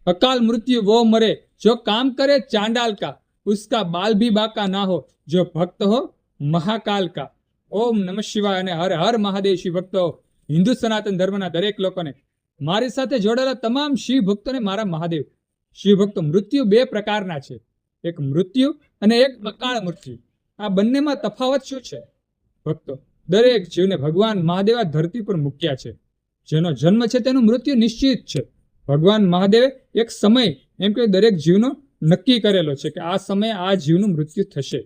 अकाल मृत्यु वो मरे जो काम करे चांडाल का, उसका बाल भी बाका ना हो, जो भक्त हो महाकाल का। ओम नमः शिवाय અને હર હર મહાદેવ શિવ ભક્તો, હિન્દુ સનાતન ધર્મના દરેક લોકોને, મારી સાથે જોડાયેલા તમામ શિવ ભક્તોને મારા મહાદેવ. શિવ ભક્તો, મૃત્યુ બે પ્રકારના છે, એક મૃત્યુ અને એક અકાળ મૃત્યુ. આ બંનેમાં તફાવત શું છે ભક્તો? દરેક જીવને ભગવાન મહાદેવ આ ધરતી પર મૂક્યા છે. જેનો જન્મ છે તેનું મૃત્યુ નિશ્ચિત છે. ભગવાન મહાદેવે એક સમય એમ કે દરેક જીવનો નક્કી કરેલો છે કે આ સમયે આ જીવનું મૃત્યુ થશે.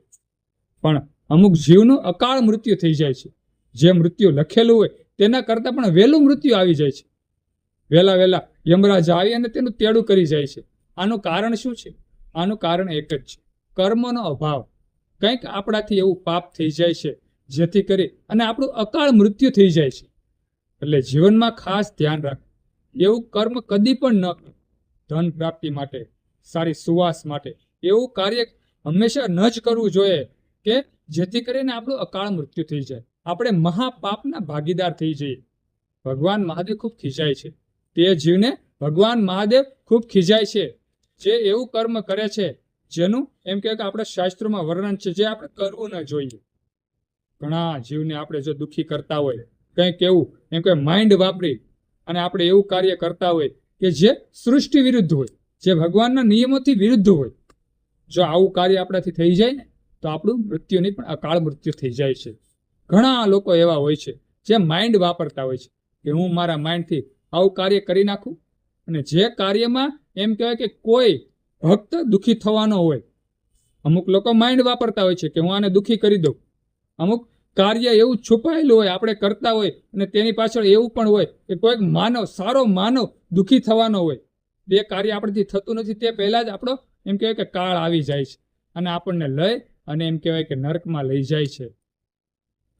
પણ અમુક જીવનું અકાળ મૃત્યુ થઈ જાય છે. જે મૃત્યુ લખેલું હોય તેના કરતાં પણ વહેલું મૃત્યુ આવી જાય છે. વહેલા યમરાજ આવી અને તેનું તેડું કરી જાય છે. આનું કારણ શું છે? આનું કારણ એક જ છે, કર્મનો અભાવ. કંઈક આપણાથી એવું પાપ થઈ જાય છે જેથી કરી અને આપણું અકાળ મૃત્યુ થઈ જાય છે. એટલે જીવનમાં ખાસ ધ્યાન રાખ, એવું કર્મ કદી પણ ન કર. ધન પ્રાપ્તિ માટે, સારી સુવાસ માટે એવું કાર્ય હંમેશા ન જ કરવું જોઈએ કે જેથી કરીને આપણું અકાળ મૃત્યુ થઈ જાય, આપણે મહાપાપના ભાગીદાર થઈ જઈએ. ભગવાન મહાદેવ ખૂબ ખીજાય છે. તે જીવને ભગવાન મહાદેવ ખૂબ ખીજાય છે જે એવું કર્મ કરે છે જેનું એમ કે આપણા શાસ્ત્રોમાં વર્ણન છે જે આપણે કરવું ન જોઈએ. ઘણા જીવને આપણે જો દુઃખી કરતા હોય, કંઈક એવું એમ કે માઇન્ડ વાપરી અને આપણે એવું કાર્ય કરતા હોય કે જે સૃષ્ટિ વિરુદ્ધ હોય, જે ભગવાનના નિયમોથી વિરુદ્ધ હોય, જો આવું કાર્ય આપણાથી થઈ જાય ને તો આપણું મૃત્યુની પણ અકાળ મૃત્યુ થઈ જાય છે. ઘણા લોકો એવા હોય છે જે માઇન્ડ વાપરતા હોય છે કે હું મારા માઇન્ડથી આવું કાર્ય કરી નાખું. અને જે કાર્યમાં એમ કહેવાય કે કોઈ ભક્ત દુઃખી થવાનો હોય, અમુક લોકો માઇન્ડ વાપરતા હોય છે કે હું આને દુઃખી કરી દઉં. અમુક કાર્ય એવું છુપાયેલું હોય આપણે કરતા હોય અને તેની પાછળ એવું પણ હોય કે કોઈક માનવ, સારો માનવ દુઃખી થવાનો હોય. તે કાર્ય આપણથી થતું નથી, તે પહેલાં જ આપણો એમ કહેવાય કે કાળ આવી જાય છે અને આપણને લઈ અને એમ કહેવાય કે નરકમાં લઈ જાય છે.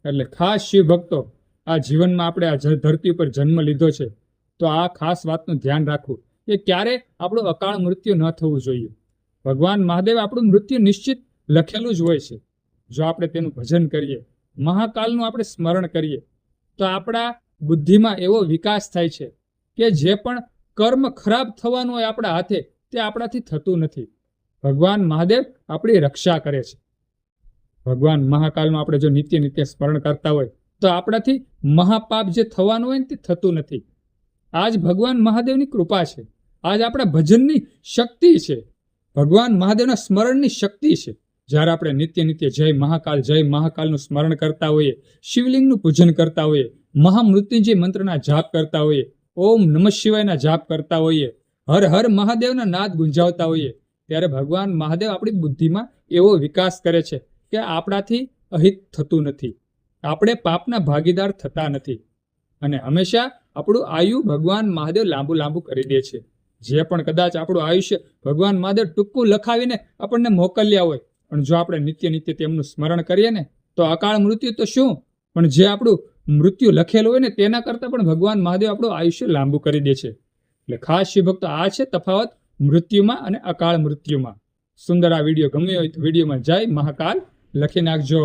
એટલે ખાસ શિવ ભક્તો, આ જીવનમાં આપણે આ ધરતી ઉપર જન્મ લીધો છે તો આ ખાસ વાતનું ધ્યાન રાખવું કે ક્યારે આપણું અકાળ મૃત્યુ ન થવું જોઈએ. ભગવાન મહાદેવ આપણું મૃત્યુ નિશ્ચિત લખેલું જ હોય છે. જો આપણે તેનું ભજન કરીએ, મહાકાલનું આપણે સ્મરણ કરીએ તો આપણા બુદ્ધિમાં એવો વિકાસ થાય છે કે જે પણ કર્મ ખરાબ થવાનું હોય આપણા હાથે તે આપણાથી થતું નથી. ભગવાન મહાદેવ આપણી રક્ષા કરે છે. ભગવાન મહાકાલનું આપણે જો નિત્ય સ્મરણ કરતા હોય તો આપણાથી મહાપાપ જે થવાનું હોય ને તે થતું નથી. આજ ભગવાન મહાદેવની કૃપા છે, આજ આપણા ભજનની શક્તિ છે, ભગવાન મહાદેવના સ્મરણની શક્તિ છે. જ્યારે આપણે નિત્ય જય મહાકાલનું સ્મરણ કરતા હોઈએ, શિવલિંગનું પૂજન કરતા હોઈએ, મહામૃત્યુંજય મંત્રના જાપ કરતા હોઈએ, ઓમ નમઃ શિવાયના જાપ કરતા હોઈએ, હર હર મહાદેવના નાદ ગુંજાવતા હોઈએ, ત્યારે ભગવાન મહાદેવ આપણી બુદ્ધિમાં એવો વિકાસ કરે છે કે આપણાથી અહિત થતું નથી, આપણે પાપના ભાગીદાર થતા નથી. અને હંમેશા આપણું આયુ ભગવાન મહાદેવ લાંબુ કરી દે છે. જે પણ કદાચ આપણું આયુષ્ય ભગવાન મહાદેવ ટૂંકું લખાવીને આપણને મોકલ્યા હોય, પણ જો આપણે નિત્ય તેમનું સ્મરણ કરીએ ને તો અકાળ મૃત્યુ તો શું, પણ જે આપણું મૃત્યુ લખેલું હોય ને તેના કરતાં પણ ભગવાન મહાદેવ આપણું આયુષ્ય લાંબુ કરી દે છે. એટલે ખાસ શિવ ભક્તો, આ છે તફાવત મૃત્યુમાં અને અકાળ મૃત્યુમાં. સુંદર આ વિડીયો ગમ્યો હોય તો વિડીયોમાં જય મહાકાલ લખી નાખજો.